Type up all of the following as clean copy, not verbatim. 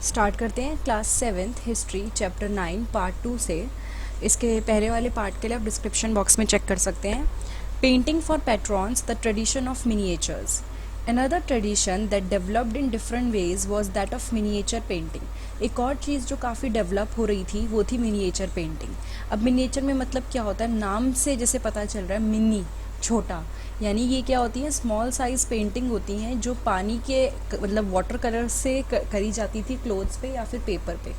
Start करते हैं class 7th history chapter 9 part 2 से। इसके पहले वाले पार्ट के लिए आप डिस्क्रिप्शन बॉक्स में चेक कर सकते हैं। Painting for patrons, the tradition of miniatures. Another tradition that developed in different ways was that of miniature painting. एक और चीज़ जो काफ़ी डेवलप हो रही थी वो थी मिनिएचर पेंटिंग। अब मिनिएचर में मतलब क्या होता है, नाम से जैसे पता चल रहा है मिनी छोटा, यानी ये क्या होती है, स्मॉल साइज पेंटिंग होती हैं जो पानी के मतलब वाटर कलर से करी जाती थी क्लोथ्स पे या फिर पेपर पे।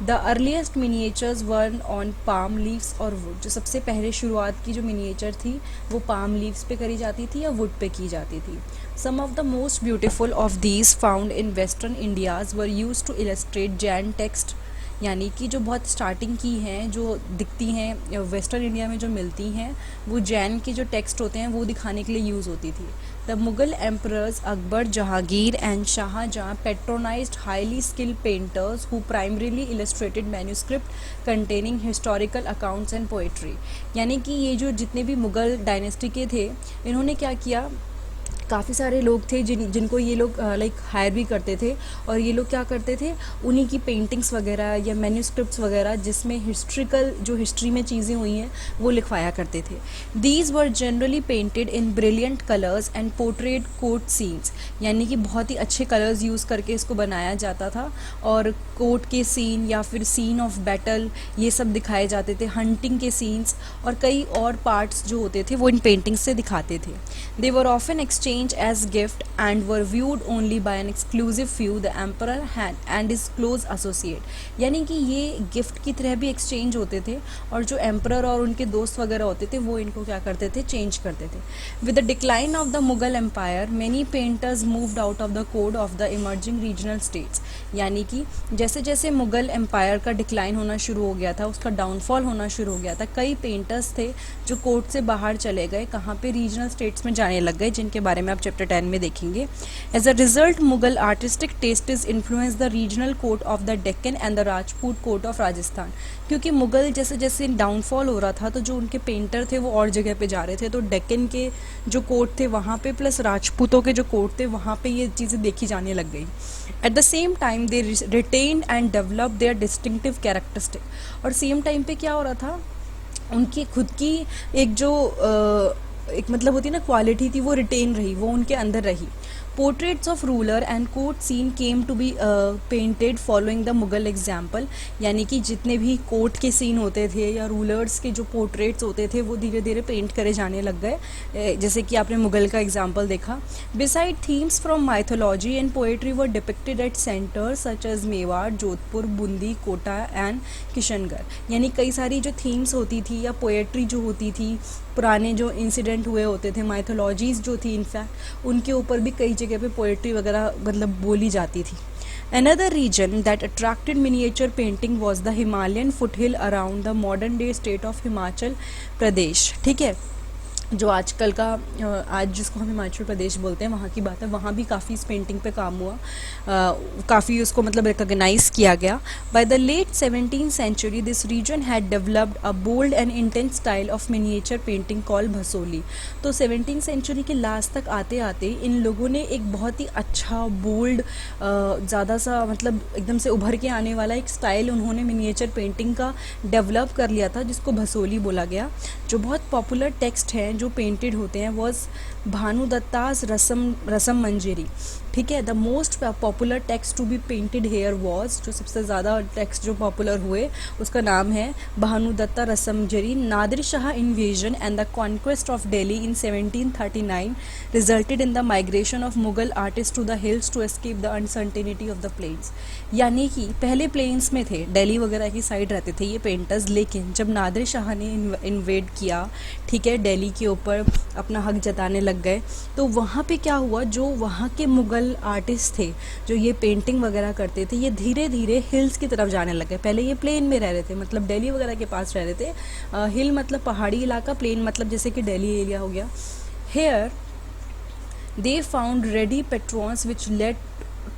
The earliest miniatures were on palm leaves और वुड। जो सबसे पहले शुरुआत की जो मिनिएचर थी वो पाम लीव्स पे करी जाती थी या वुड पे की जाती थी। Some of the most beautiful of these found in western India's were used to illustrate Jain text, यानी कि जो बहुत स्टार्टिंग की हैं जो दिखती हैं वेस्टर्न इंडिया में जो मिलती हैं वो जैन के जो टेक्स्ट होते हैं वो दिखाने के लिए यूज़ होती थी। The Mughal emperors Akbar, Jahangir and Shahjahan patronised highly skilled painters who primarily illustrated manuscript containing historical accounts and poetry. यानी कि ये जो जितने भी मुगल डायनेस्टी के थे इन्होंने क्या किया, काफ़ी सारे लोग थे जिनको ये लोग लाइक हायर भी करते थे और ये लोग क्या करते थे, उन्हीं की पेंटिंग्स वगैरह या मैन्यूस्क्रिप्ट्स वगैरह जिसमें हिस्ट्रिकल जो हिस्ट्री में चीज़ें हुई हैं वो लिखवाया करते थे। These were generally painted in brilliant colours and portrait court scenes, यानी कि बहुत ही अच्छे कलर्स यूज़ करके इसको बनाया जाता था और कोर्ट के सीन या फिर सीन ऑफ बैटल ये सब दिखाए जाते थे, हंटिंग के सीन्स और कई और पार्ट्स जो होते थे वो इन पेंटिंग्स से दिखाते थे। They were often exchange as gift and were viewed only by an exclusive few, the emperor had and his close associate। यानी कि ये गिफ्ट की तरह भी एक्सचेंज होते थे और जो एम्परर और उनके दोस्त वगैरह होते थे वो इनको क्या करते थे, चेंज करते थे। With the decline of the Mughal empire many painters moved out of the court of the emerging regional states. यानी कि जैसे जैसे मुगल एम्पायर का डिक्लाइन होना शुरू हो गया था, उसका डाउनफॉल होना शुरू हो गया था, कई पेंटर्स थे जो कोर्ट से बाहर चले गए, कहाँ पे, रीजनल स्टेट्स में जाने लग गए, जिनके बारे में आप चैप्टर 10 में देखेंगे। As a result Mughal artistic taste is influence the regional court of the Deccan and the Rajput court of Rajasthan. क्योंकि मुगल जैसे जैसे डाउनफॉल हो रहा था तो जो उनके पेंटर थे वो और जगह पे जा रहे थे, तो डेक्कन के जो कोर्ट थे वहाँ पे प्लस राजपूतों के जो कोर्ट थे वहाँ पे ये चीज़ें देखी जाने लग गई। At the same time they retained and develop their distinctive characteristic. और सेम टाइम पे क्या हो रहा था, उनकी खुद की एक जो एक मतलब होती है ना क्वालिटी थी वो रिटेन रही, वो उनके अंदर रही। Portraits of ruler and court scene came to be painted following the Mughal example. यानी कि जितने भी कोर्ट के सीन होते थे या रूलर्स के जो पोर्ट्रेट्स होते थे वो धीरे धीरे पेंट करे जाने लग गए, जैसे कि आपने मुगल का एग्जाम्पल देखा। Beside themes from mythology and poetry were depicted at centre such as Mewar, Jodhpur, Bundi, Kota and Kishangarh. यानी कई सारी जो थीम्स होती थी या पोएट्री जो होती थी, पुराने जो इंसिडेंट हुए होते थे, माइथोलॉजीज़ जो थी इनफैक्ट उनके ऊपर भी कई जगह पे पोएट्री वगैरह मतलब बोली जाती थी। Another region that attracted miniature painting was the Himalayan foothill around the modern day state of Himachal Pradesh. ठीक है, जो आजकल का आज जिसको हम हिमाचल प्रदेश बोलते हैं वहाँ की बात है, वहाँ भी काफ़ी इस पेंटिंग पे काम हुआ, काफ़ी उसको मतलब रिकॉग्नाइज किया गया। By the late 17th century this region had developed a bold and intense style of miniature painting called Basohli. तो 17th सेंचुरी के लास्ट तक आते आते इन लोगों ने एक बहुत ही अच्छा बोल्ड, ज़्यादा सा मतलब एकदम से उभर के आने वाला एक स्टाइल उन्होंने मिनिएचर पेंटिंग का डेवलप कर लिया था, जिसको भसोली बोला गया। जो बहुत पॉपुलर टेक्स्ट हैं जो पेंटेड होते हैं वॉज भानुदत्तास रसम मंजरी। ठीक है, the most popular text to be painted here was, जो सबसे ज़्यादा टेक्स्ट जो पॉपुलर हुए उसका नाम है Bhanudatta Rasamanjari. Nadir Shah invasion and the conquest of Delhi in 1739 resulted in the migration of Mughal artist to the hills to escape the uncertainty of the plains. यानी कि पहले प्लेन्स में थे, दिल्ली वगैरह की साइड रहते थे ये पेंटर्स, लेकिन जब नादिर शाह ने इन्वेड किया, ठीक है, दिल्ली के ऊपर अपना हक जताने लग गए, तो वहाँ पे क्या हुआ, जो वहाँ के मुगल आर्टिस्ट थे जो ये पेंटिंग वगैरह करते थे ये धीरे धीरे हिल्स की तरफ जाने लगे। पहले ये प्लेन में रह रहे थे, मतलब दिल्ली वगैरह के पास रह रहे थे, हिल मतलब पहाड़ी इलाका, प्लेन मतलब जैसे कि दिल्ली एरिया हो गया। Here they found ready patrons which led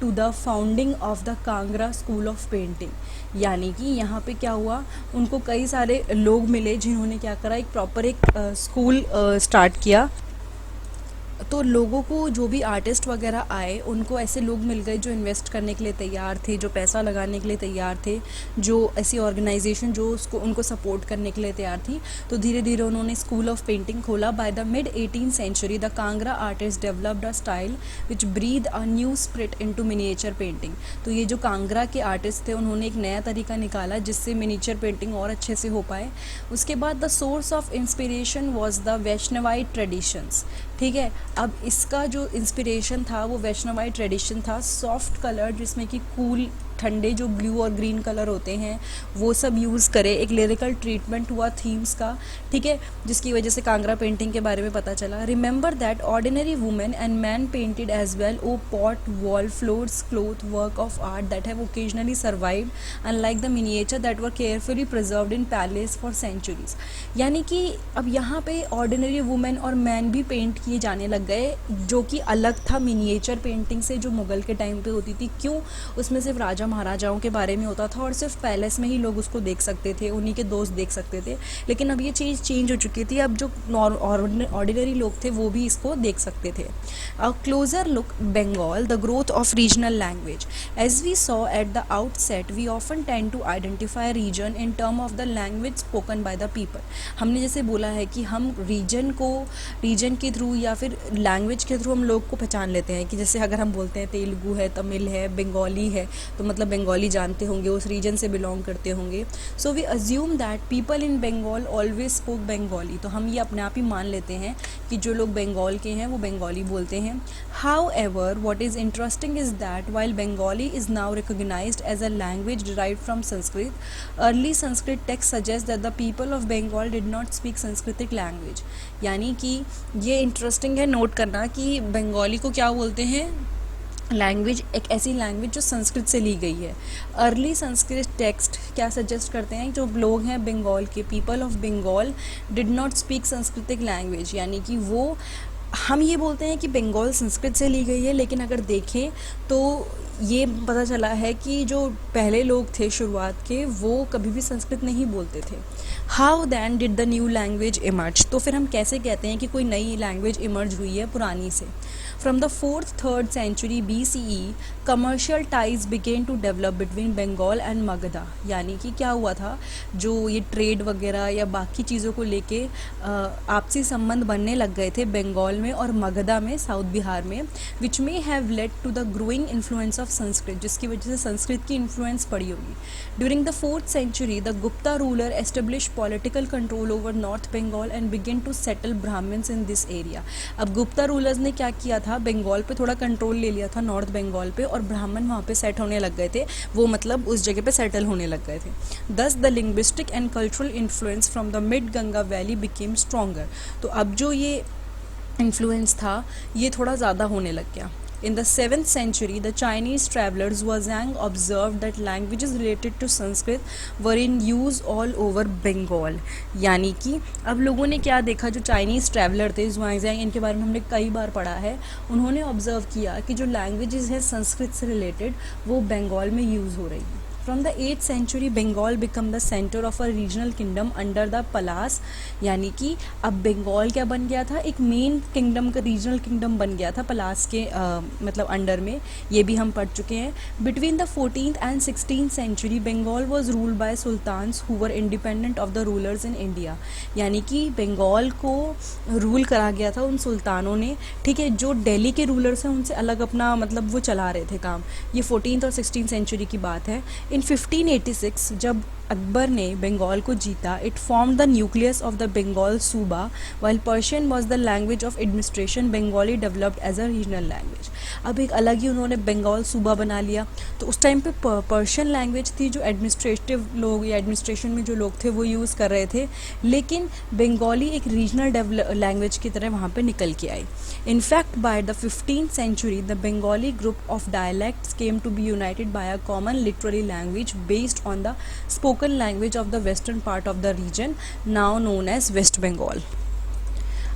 to the founding of the Kangra school of painting. यानी कि यहाँ पे क्या हुआ, उनको कई सारे लोग मिले जिन्होंने क्या करा, एक प्रॉपर एक स्कूल स्टार्ट किया तो लोगों को जो भी आर्टिस्ट वगैरह आए उनको ऐसे लोग मिल गए जो इन्वेस्ट करने के लिए तैयार थे, जो पैसा लगाने के लिए तैयार थे, जो ऐसी ऑर्गेनाइजेशन जो उसको उनको सपोर्ट करने के लिए तैयार थी। तो धीरे धीरे उन्होंने स्कूल ऑफ पेंटिंग खोला। By the mid 18th century the Kangra artist developed a style which breathe a new spirit into miniature painting. तो ये जो कांगड़ा के आर्टिस्ट थे उन्होंने एक नया तरीका निकाला जिससे मिनिएचर पेंटिंग और अच्छे से हो पाए। उसके बाद the source of inspiration was the Vaishnavite traditions. ठीक है, अब इसका जो इंस्पिरेशन था वो वैष्णवाइट ट्रेडिशन था, सॉफ्ट कलर जिसमें कि कूल ठंडे जो ब्लू और ग्रीन कलर होते हैं वो सब यूज़ करे। एक लिरिकल ट्रीटमेंट हुआ थीम्स का, ठीक है, जिसकी वजह से कांगड़ा पेंटिंग के बारे में पता चला। Remember that ordinary women and man painted as well on pot wall floors cloth work of art that have occasionally survived unlike the miniature that were carefully preserved in palace for centuries. यानी कि अब यहाँ पे ordinary women और man भी paint किए जाने लग गए, जो कि अलग था मिनिएचर पेंटिंग से जो मुगल के टाइम पे होती थी। क्यों? उसमें सिर्फ राजा महाराजाओं के बारे में होता था और सिर्फ पैलेस में ही लोग उसको देख सकते थे, उन्हीं के दोस्त देख सकते थे। लेकिन अब ये चीज़ चेंज हो चुकी थी, अब जो ऑर्डिनरी लोग थे वो भी इसको देख सकते थे। A closer look Bengal the growth of regional language. As we saw at the outset we often tend to identify region in term of the language spoken by the people. हमने जैसे बोला है कि हम रीजन के थ्रू या फिर language के थ्रू हम लोग को पहचान लेते हैं, कि जैसे अगर हम बोलते हैं तेलुगु है, तमिल है, बंगाली है, तो मतलब बंगाली जानते होंगे, उस रीजन से बिलोंग करते होंगे। So we assume that people in Bengal always spoke Bengali. तो हम ये अपने आप ही मान लेते हैं कि जो लोग बंगाल के हैं वो बंगाली बोलते हैं। However what is interesting is that while Bengali is now recognised as a language derived from Sanskrit, early Sanskrit text suggest that the people of Bengal did not speak Sanskritic language. यानी कि ये इंटरेस्टिंग है नोट करना कि बंगाली को क्या बोलते हैं, लैंग्वेज, एक ऐसी लैंग्वेज जो संस्कृत से ली गई है। अर्ली संस्कृत टेक्स्ट क्या सजेस्ट करते हैं, जो लोग हैं बंगाल के, people of Bengal did not speak Sanskritic language, यानी कि वो, हम ये बोलते हैं कि बंगाल संस्कृत से ली गई है, लेकिन अगर देखें तो ये पता चला है कि जो पहले लोग थे शुरुआत के वो कभी भी संस्कृत नहीं बोलते थे। How then did the new language emerge. तो फिर हम कैसे कहते हैं कि कोई नई लैंग्वेज इमर्ज हुई है पुरानी से। फ्रॉम द 4th-3rd century BCE commercial ties began to develop between Bengal and Magadha. यानी कि क्या हुआ था, जो ये ट्रेड वगैरह या बाकी चीज़ों को लेके आपसी संबंध बनने लग गए थे बंगाल में और मगधा में, साउथ बिहार में, which may have led to the growing influence of Sanskrit, जिसकी वजह से संस्कृत की इन्फ्लुएंस पड़ी होगी। During the 4th century the Gupta ruler establish political control over north Bengal and began to settle Brahmins in this area. अब गुप्ता रूलर्स ने क्या किया था, बंगाल पे थोड़ा कंट्रोल ले लिया था, नॉर्थ बंगाल पे, और ब्राह्मण वहाँ पे सेट होने लग गए थे, वो मतलब उस जगह पे सेटल होने लग गए थे। दस the linguistic and cultural influence from the mid Ganga valley became stronger. तो अब जो ये इन्फ्लुएंस था ये थोड़ा ज़्यादा होने लग गया। In the 7th century, the Chinese travelers Huazhang observed that languages related to Sanskrit were in use all over Bengal। यानी कि अब लोगों ने क्या देखा, जो चाइनीज़ ट्रैवलर थे Huazhang, इनके बारे में हमने कई बार पढ़ा है, उन्होंने ऑब्जर्व किया कि जो लैंग्वेजेस हैं संस्कृत से रिलेटेड वो बंगाल में यूज़ हो रही हैं। From the 8th century, Bengal became the center of a regional kingdom under the Palas। यानी कि अब बंगाल क्या बन गया था, एक मेन किंगडम का, रीजनल किंगडम बन गया था पलास के मतलब अंडर में, ये भी हम पढ़ चुके हैं। Between the 14th and 16th century, Bengal was ruled by sultans who were independent of the rulers in India. यानी कि बंगाल को रूल करा गया था उन सुल्तानों ने, ठीक है, जो दिल्ली के रूलर्स हैं उनसे अलग अपना मतलब वो चला रहे थे काम। ये 14th और 16th सेंचुरी की बात है। इन 1586 जब अकबर ने बंगाल को जीता, it form the nucleus of the Bengal subah, while Persian was the language of administration, Bengali developed as a regional language. अब एक अलग ही उन्होंने बंगाल सूबा बना लिया। तो उस टाइम पे पर्शियन लैंग्वेज थी जो एडमिनिस्ट्रेटिव लोग या एडमिनिस्ट्रेशन में जो लोग थे वो यूज़ कर रहे थे, लेकिन बंगाली एक रीजनल लैंग्वेज की तरह वहाँ पे निकल के आई। In fact, by the 15th century, the Bengali group of dialects came to be united by a common literary language based on the spoken language of the western part of the region, now known as West Bengal।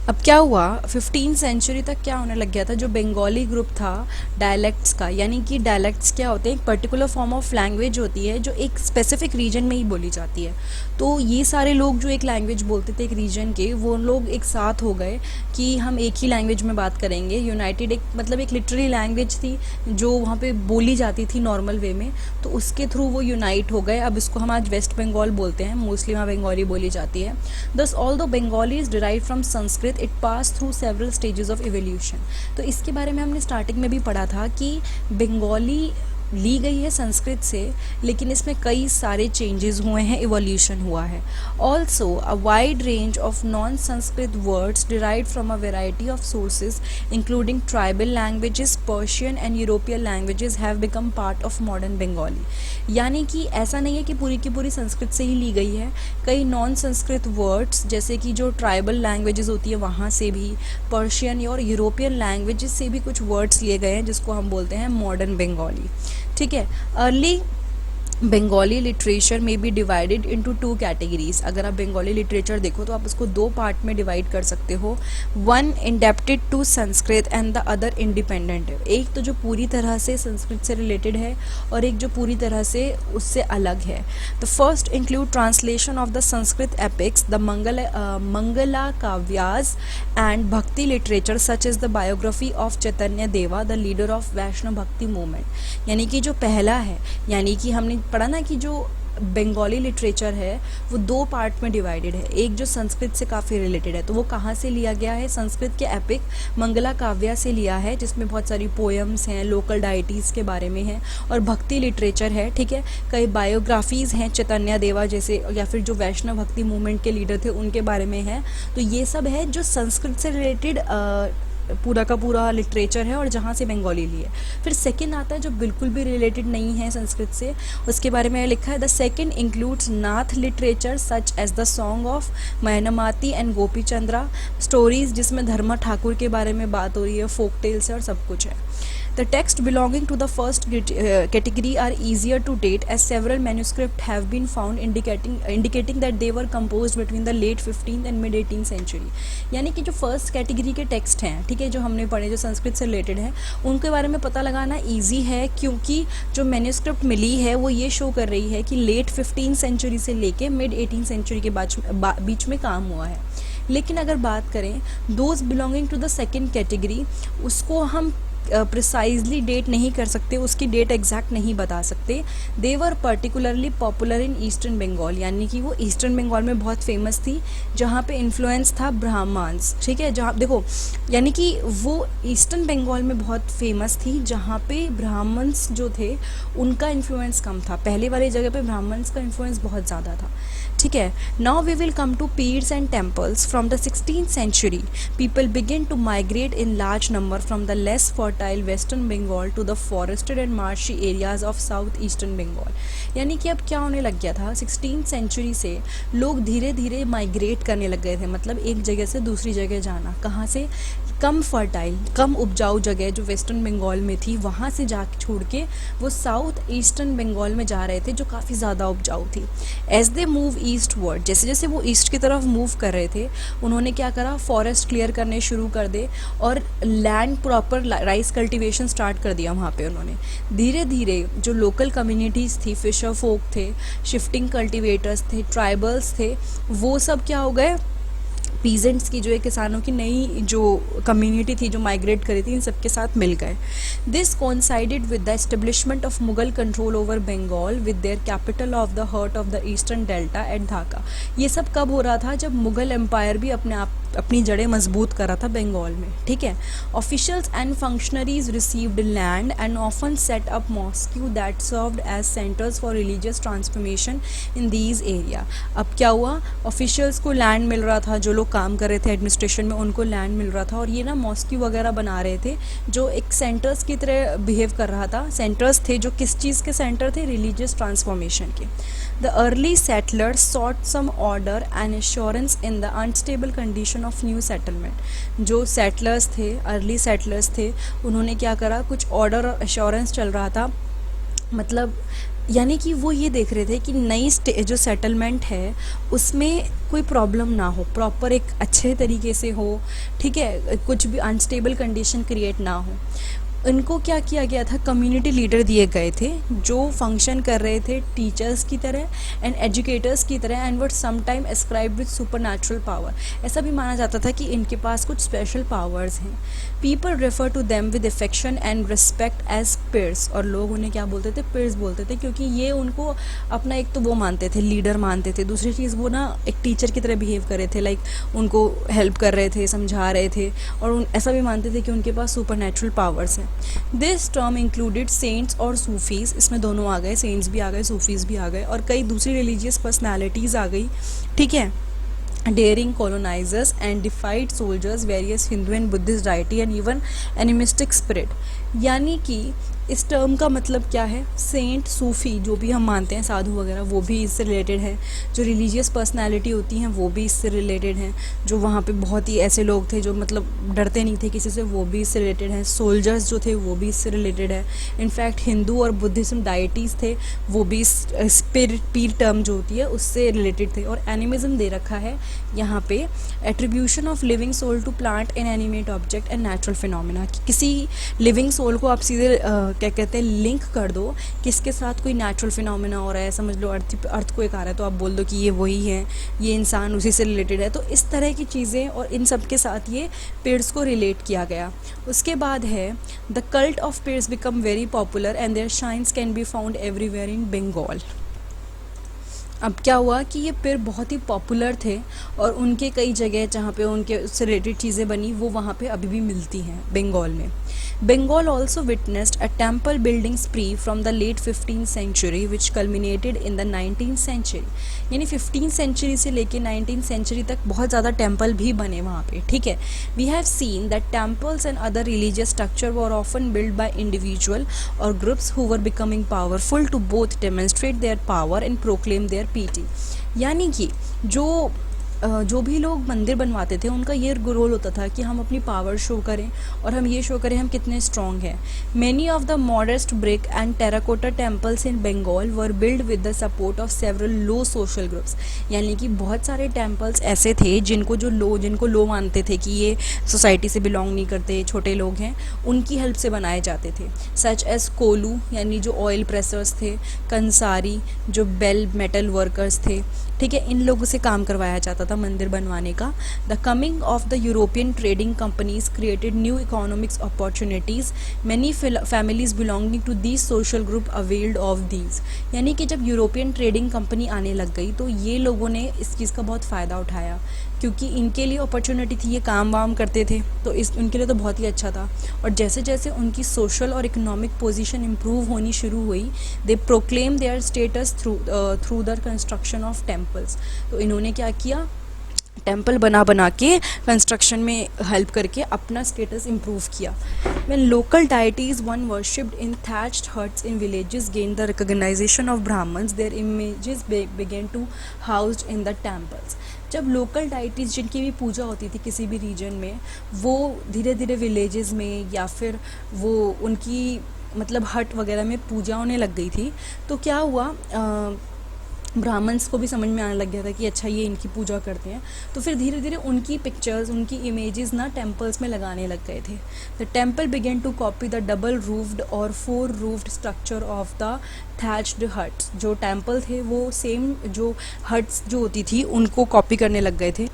अब क्या हुआ 15 century तक क्या होने लग गया था, जो बंगाली ग्रुप था डायलेक्ट्स का, यानी कि डायलेक्ट्स क्या होते हैं, एक पर्टिकुलर फॉर्म ऑफ लैंग्वेज होती है जो एक स्पेसिफिक रीजन में ही बोली जाती है। तो ये सारे लोग जो एक लैंग्वेज बोलते थे एक रीजन के, वो लोग एक साथ हो गए कि हम एक ही लैंग्वेज में बात करेंगे। यूनाइटेड एक मतलब एक लिटररी लैंग्वेज थी जो वहाँ पे बोली जाती थी नॉर्मल वे में, तो उसके थ्रू वो यूनाइट हो गए। अब इसको हम आज वेस्ट बंगाल बोलते हैं, मोस्टली वहाँ बंगाली बोली जाती है। दस ऑल दो Bengali is derive from Sanskrit, it pass through several stages of evolution. तो इसके बारे में हमने स्टार्टिंग में भी पढ़ा था कि बंगाली ली गई है संस्कृत से, लेकिन इसमें कई सारे चेंजेस हुए हैं, इवोल्यूशन हुआ है। Also a wide range of non Sanskrit words derived from a variety of sources including tribal languages, Persian and European languages have become part of modern Bengali. यानी कि ऐसा नहीं है कि पूरी की पूरी संस्कृत से ही ली गई है, कई नॉन संस्कृत वर्ड्स जैसे कि जो ट्राइबल लैंग्वेजेस होती है वहाँ से भी, पर्शियन और यूरोपियन लैंग्वेजेस से भी कुछ वर्ड्स लिए गए हैं जिसको हम बोलते हैं मॉडर्न बंगाली। ठीक है। अर्ली बंगाली लिटरेचर में be divided into two categories. अगर आप बंगाली लिटरेचर देखो तो आप उसको दो पार्ट में डिवाइड कर सकते हो, one indebted to Sanskrit and the other independent. एक तो जो पूरी तरह से संस्कृत से रिलेटेड है और एक जो पूरी तरह से उससे अलग है। The first include translation of the Sanskrit epics, the Mangala kavyas and bhakti literature such is the biography of Chaitanya Deva, the leader of वैष्णव भक्ति मूवमेंट। यानी कि जो पहला है, यानी कि हमने पढ़ा ना कि जो बंगाली लिटरेचर है वो दो पार्ट में डिवाइडेड है, एक जो संस्कृत से काफ़ी रिलेटेड है, तो वो कहाँ से लिया गया है, संस्कृत के एपिक मंगला काव्या से लिया है, जिसमें बहुत सारी पोएम्स हैं, लोकल डाइटीज़ के बारे में हैं, और भक्ति लिटरेचर है। ठीक है, कई बायोग्राफीज़ हैं चैतन्य देवा जैसे, या फिर जो वैष्णव भक्ति मूवमेंट के लीडर थे उनके बारे में है। तो ये सब है जो संस्कृत से रिलेटेड पूरा का पूरा लिटरेचर है और जहाँ से बंगाली ली है। फिर सेकंड आता है जो बिल्कुल भी रिलेटेड नहीं है संस्कृत से, उसके बारे में लिखा है the second includes Nath literature such as the song of Mainamati and Gopi Chandra, stories जिसमें धर्मा ठाकुर के बारे में बात हो रही है, फोक टेल्स है और सब कुछ है। The texts belonging to the first category are easier to date as several manuscripts have been found indicating that they were composed between the late 15th and mid 18th century। यानी कि जो first category के text हैं, ठीक है, जो हमने पढ़े जो संस्कृत से रिलेटेड है, उनके बारे में पता लगाना ईजी है, क्योंकि जो मैन्यूस्क्रिप्ट मिली है वो ये शो कर रही है कि लेट 15th सेंचुरी से लेके मिड 18th सेंचुरी के बीच में काम हुआ है। लेकिन अगर बात करें those belonging to the second category, उसको हम प्रिसाइजली डेट नहीं कर सकते, उसकी डेट एग्जैक्ट नहीं बता सकते। They were particularly popular in eastern Bengal, यानी कि वो ईस्टर्न बंगाल में बहुत फेमस थी जहाँ पे इन्फ्लुएंस था ब्राह्मण्स। ठीक है, जहाँ देखो यानी कि वो ईस्टर्न बंगाल में बहुत फेमस थी जहाँ पे ब्राह्मण्स जो थे उनका इन्फ्लुएंस कम था, पहले वाली जगह पे ब्राह्मण्स का इन्फ्लुएंस बहुत ज़्यादा था। ठीक है, now we will come to pirs and temples. From the 16th century people begin to migrate in large number from the less fertile western Bengal to the forested and marshy areas of south eastern Bengal। यानी कि अब क्या होने लग गया था, 16th century से लोग धीरे धीरे माइग्रेट करने लग गए थे, मतलब एक जगह से दूसरी जगह जाना। कहाँ से, कम फर्टाइल कम उपजाऊ जगह जो वेस्टर्न बंगाल में थी वहाँ से जा छोड़ के वो साउथ ईस्टर्न बंगाल में जा रहे थे जो काफ़ी ज़्यादा उपजाऊ थी। As they move eastward, जैसे जैसे वो ईस्ट की तरफ मूव कर रहे थे उन्होंने क्या करा, फॉरेस्ट क्लियर करने शुरू कर दे और land proper rice cultivation start कर दिया वहाँ पे उन्होंने। धीरे धीरे जो लोकल कम्युनिटीज़ थी, फिशर फोक थे, शिफ्टिंग कल्टीवेटर्स थे, ट्राइबल्स थे, वो सब क्या हो गए, पीजेंट्स की जो है किसानों की नई जो कम्युनिटी थी जो माइग्रेट करी थी, इन सब के साथ मिल गए। This coincided with the establishment of Mughal control over Bengal with their capital of the heart of the eastern delta at Dhaka. ये सब कब हो रहा था, जब मुगल एम्पायर भी अपनी जड़ें मजबूत कर रहा था बंगाल में। ठीक है, officials and functionaries received land and often set up mosque that served as centres for religious transformation in these area. अब क्या हुआ, ऑफिशियल्स को लैंड मिल रहा था, जो लोग काम कर रहे थे एडमिनिस्ट्रेशन में उनको लैंड मिल रहा था, और ये ना मॉस्क्यू वगैरह बना रहे थे जो एक सेंटर्स की तरह बिहेव कर रहा था। सेंटर्स थे जो किस चीज़ के सेंटर थे, रिलीजियस ट्रांसफॉर्मेशन के। The early settlers sought some order and assurance in the unstable condition of new settlement। जो settlers थे, early settlers थे, उन्होंने क्या करा, कुछ order और assurance चल रहा था मतलब यानी कि वो ये देख रहे थे कि नई जो सेटलमेंट है उसमें कोई प्रॉब्लम ना हो, प्रॉपर एक अच्छे तरीके से हो, ठीक है, कुछ भी अनस्टेबल कंडीशन क्रिएट ना हो। इनको क्या किया गया था, कम्युनिटी लीडर दिए गए थे जो फंक्शन कर रहे थे टीचर्स की तरह एंड एजुकेटर्स की तरह and were sometime ascribe with supernatural power. ऐसा भी माना जाता था कि इनके पास कुछ स्पेशल पावर्स हैं। People refer to them with affection and respect as pirs, और लोग उन्हें क्या बोलते थे, पियर्स बोलते थे, क्योंकि ये उनको अपना एक तो वो मानते थे, लीडर मानते थे, दूसरी चीज़ वो ना एक टीचर की तरह बिहेव कर रहे थे, लाइक उनको हेल्प कर रहे थे, समझा रहे थे, और ऐसा भी मानते थे कि उनके पास सुपर नेचुरल पावर्स हैं। दिस टर्म इंक्लूडेड सेंट्स और सूफीज़, इसमें दोनों आ गए, सेंट्स भी आ गए, सूफीज़ भी आ गए, और कई दूसरी रिलीजियस पर्सनैलिटीज़ आ गई, ठीक है, daring colonizers and defied soldiers, various Hindu and Buddhist deity and even animistic spirit। यानी कि इस टर्म का मतलब क्या है, सेंट, सूफ़ी जो भी हम मानते हैं, साधु वगैरह, वो भी इससे रिलेटेड है, जो रिलीजियस पर्सनालिटी होती हैं वो भी इससे रिलेटेड हैं, जो वहाँ पे बहुत ही ऐसे लोग थे जो मतलब डरते नहीं थे किसी से, वो भी इससे रिलेटेड हैं, सोल्जर्स जो थे वो भी इससे रिलेटेड है, इनफैक्ट हिंदू और बुद्धिज़्म डाइटीज़ थे वो भी स्पिरिट पीर टर्म जो होती है उससे रिलेटेड थे। और एनिमिज्म दे रखा है यहाँ पे, attribution of living soul to plant and animate object and natural phenomena, किसी लिविंग सोल को आप सीधे क्या कहते हैं लिंक कर दो किसके साथ, कोई नेचुरल फिनोमिना हो रहा है, समझ लो अर्थ को एक आ रहा है तो आप बोल दो कि ये वही है, ये इंसान उसी से रिलेटेड है। तो इस तरह की चीज़ें और इन सब के साथ ये पेयर्स को रिलेट किया गया। उसके बाद है the cult of pirs become very popular and their shrines can be found everywhere in Bengal. अब क्या हुआ कि ये पेड़ बहुत ही पॉपुलर थे और उनके कई जगह जहाँ पे उनके उससे रिलेटेड चीज़ें बनी वो वहाँ पे अभी भी मिलती हैं बंगाल में। Bengal also witnessed a temple building spree from the late 15th century which culminated in the 19th century. यानी 15th सेंचुरी से लेके 19th सेंचुरी तक बहुत ज़्यादा टेम्पल भी बने वहाँ पे, ठीक है। We have seen that temples and other religious structure were often build by individual or groups who were becoming powerful to both demonstrate their power and proclaim their piety. यानी कि जो भी लोग मंदिर बनवाते थे उनका ये रोल होता था कि हम अपनी पावर शो करें और हम ये शो करें हम कितने स्ट्रॉन्ग हैं। Many of the modest brick and terracotta temples in Bengal were build with the support of several low social groups. यानी कि बहुत सारे टेम्पल्स ऐसे थे जिनको लो मानते थे कि ये सोसाइटी से बिलोंग नहीं करते, छोटे लोग हैं, उनकी हेल्प से बनाए जाते थे। सच एज कोलू यानी जो ऑयल प्रेसर्स थे, कंसारी जो बेल मेटल वर्कर्स थे, ठीक है, इन लोगों से काम करवाया जाता था मंदिर बनवाने का। The coming of the European trading companies created new economics opportunities, many families belonging to these social group availed of these. यानी कि जब यूरोपियन ट्रेडिंग कंपनी आने लग गई तो ये लोगों ने इस चीज़ का बहुत फ़ायदा उठाया क्योंकि इनके लिए अपॉर्चुनिटी थी, ये काम वाम करते थे तो उनके लिए तो बहुत ही अच्छा था। और जैसे जैसे उनकी सोशल और इकोनॉमिक पोजीशन इम्प्रूव होनी शुरू हुई, they proclaim their status through the construction of temples. तो इन्होंने क्या किया, टेम्पल बना के कंस्ट्रक्शन में हेल्प करके अपना स्टेटस इम्प्रूव किया। When local deities one worshipped in thatched huts in villages gained the recognition of Brahmins, their images began to housed in the temples। जब लोकल डाइटीज़ जिनकी भी पूजा होती थी किसी भी रीजन में, वो धीरे धीरे विलेजेस में या फिर वो उनकी मतलब हट वगैरह में पूजा होने लग गई थी, तो क्या हुआ, ब्राह्मण्स को भी समझ में आने लग गया था कि अच्छा ये इनकी पूजा करते हैं, तो फिर धीरे धीरे उनकी पिक्चर्स, उनकी इमेजेस ना टेम्पल्स में लगाने लग गए थे। The temple began to copy the double roofed और 4 roofed structure of the thatched huts. जो टेम्पल थे वो सेम जो हट्स जो होती थी उनको कॉपी करने लग गए थे।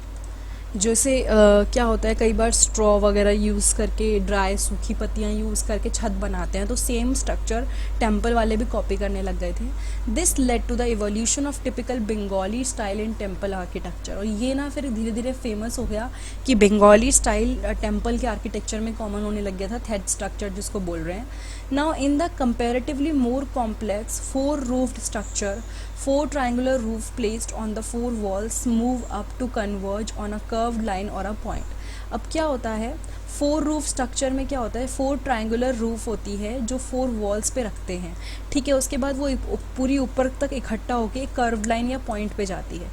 जैसे क्या होता है कई बार स्ट्रॉ वगैरह यूज़ करके, ड्राई सूखी पत्तियाँ यूज़ करके छत बनाते हैं, तो सेम स्ट्रक्चर टेम्पल वाले भी कॉपी करने लग गए थे। This led to the evolution of typical Bengali style in temple architecture. और ये ना फिर धीरे धीरे फेमस हो गया कि बंगाली स्टाइल टेम्पल के आर्किटेक्चर में कॉमन होने लग गया था, थेड स्ट्रक्चर जिसको बोल रहे हैं। Now in the comparatively more complex 4 roofed structure, 4 triangular roof placed on the 4 walls move up to converge on a curved line or a point। अब क्या होता है, फोर रूफ स्ट्रक्चर में क्या होता है, 4 ट्रायंगुलर रूफ होती है जो 4 वॉल्स पे रखते हैं, ठीक है। उसके बाद वो पूरी ऊपर तक इकट्ठा होकर कर्व लाइन या पॉइंट पे जाती है।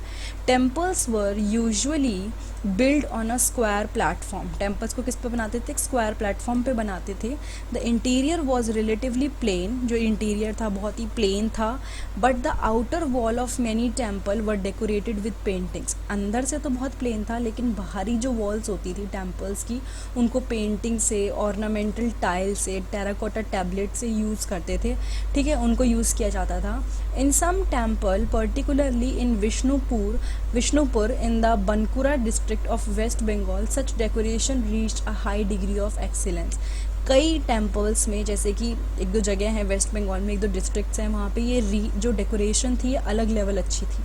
Temples were usually build on a square platform. Temples को किस पे बनाते थे, एक स्क्वायर प्लेटफॉर्म पे बनाते थे। The interior was relatively plain, जो इंटीरियर था बहुत ही प्लेन था, but the outer wall of many temple were decorated with paintings. अंदर से तो बहुत प्लेन था, लेकिन बाहरी जो वॉल्स होती थी टेम्पल्स की, उनको पेंटिंग से, ऑर्नामेंटल टाइल से, टेराकोटा टैबलेट से यूज़ करते थे, ठीक है, उनको यूज़ किया जाता था। In some temple particularly in Vishnupur in the Bankura district of west Bengal, such decoration reached a high degree of excellence. कई टेम्पल्स में, जैसे कि एक दो जगह हैं वेस्ट बंगाल में, एक दो डिस्ट्रिक्ट्स हैं, वहाँ पे ये जो डेकोरेशन थी ये अलग लेवल अच्छी थी,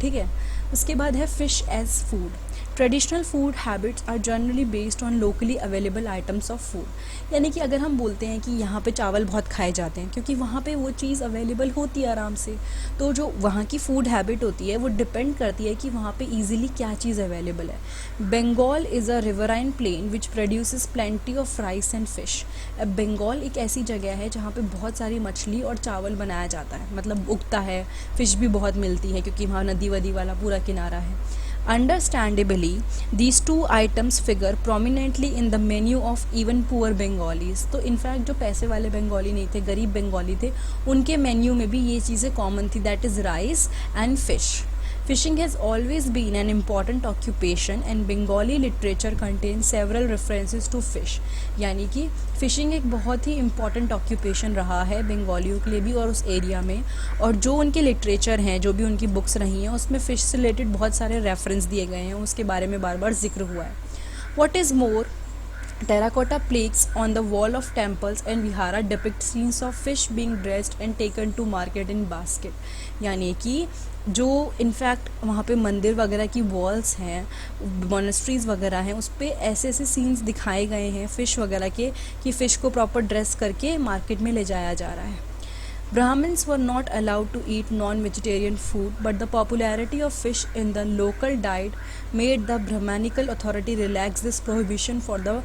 ठीक है। उसके बाद है fish as food. Traditional food habits are generally based on locally available items of food. यानी कि अगर हम बोलते हैं कि यहाँ पे चावल बहुत खाए जाते हैं क्योंकि वहाँ पे वो चीज़ अवेलेबल होती है आराम से, तो जो वहाँ की फूड हैबिट होती है वो डिपेंड करती है कि वहाँ पे इजीली क्या चीज़ अवेलेबल है। Bengal is a riverine plain which produces plenty of rice and fish. अब बंगाल एक ऐसी जगह है जहाँ पे बहुत सारी मछली और चावल बनाया जाता है, मतलब उगता है, फिश भी बहुत मिलती है क्योंकि वहाँ नदी वदी वाला पूरा किनारा है। Understandably, these two items figure prominently in the menu of even poor Bengalis. तो इनफैक्ट जो पैसे वाले बंगाली नहीं थे, गरीब बंगाली थे, उनके मेन्यू में भी ये चीज़ें कॉमन थी, that is rice and fish. Fishing has always been an important occupation and Bengali literature contains several references to fish. यानी कि फ़िशिंग एक बहुत ही इम्पॉर्टेंट ऑक्यूपेशन रहा है बंगालियों के लिए भी और उस एरिया में, और जो उनके लिटरेचर हैं, जो भी उनकी बुक्स रही हैं, उसमें फ़िश से रिलेटेड बहुत सारे रेफरेंस दिए गए हैं, उसके बारे में बार बार जिक्र हुआ है। What is more, terracotta plaques on the wall of temples and vihara depict scenes of fish being dressed and taken to market in basket. यानी कि जो इनफैक्ट वहाँ पे मंदिर वगैरह की वॉल्स हैं, मोनेस्ट्रीज़ वगैरह हैं, उस पर ऐसे ऐसे सीन्स दिखाए गए हैं फ़िश वगैरह के कि फ़िश को प्रॉपर ड्रेस करके मार्केट में ले जाया जा रहा है। Brahmins were not allowed to eat non-vegetarian food, but the popularity of fish in the local diet made the Brahmanical authority relax this prohibition for the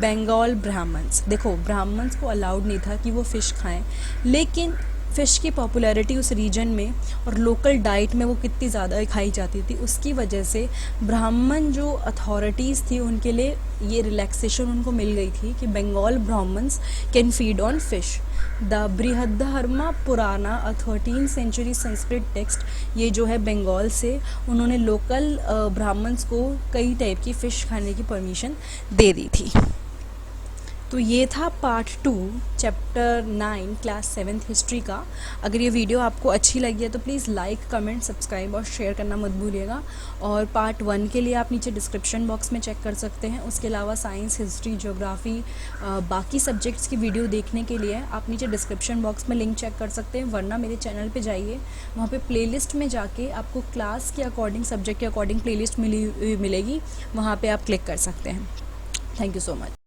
Bengal Brahmins. देखो, Brahmins को allowed नहीं था कि वो फ़िश खाएं, लेकिन fish की popularity उस रीजन में और लोकल डाइट में वो कितनी ज़्यादा खाई जाती थी, उसकी वजह से ब्राह्मण जो अथॉरिटीज़ थी उनके लिए ये रिलैक्सेशन उनको मिल गई थी कि Bengal brahmins can feed on fish. The Brihadaranyaka Purana, a 13th century Sanskrit text, ये जो है बंगाल से, उन्होंने लोकल ब्राह्मण्स को कई टाइप की फ़िश खाने की परमिशन दे दी थी। तो ये था part 2 chapter 9 class 7th history का। अगर ये वीडियो आपको अच्छी लगी है तो प्लीज़ लाइक, कमेंट, सब्सक्राइब और शेयर करना मत भूलिएगा। और पार्ट 1 के लिए आप नीचे डिस्क्रिप्शन बॉक्स में चेक कर सकते हैं। उसके अलावा साइंस, हिस्ट्री, ज्योग्राफी, बाकी सब्जेक्ट्स की वीडियो देखने के लिए आप नीचे डिस्क्रिप्शन बॉक्स में लिंक चेक कर सकते हैं, वरना मेरे चैनल पर जाइए, वहाँ पर प्लेलिस्ट में जाके आपको क्लास के अकॉर्डिंग, सब्जेक्ट के अकॉर्डिंग प्लेलिस्ट मिलेगी, वहाँ पर आप क्लिक कर सकते हैं। Thank you so much.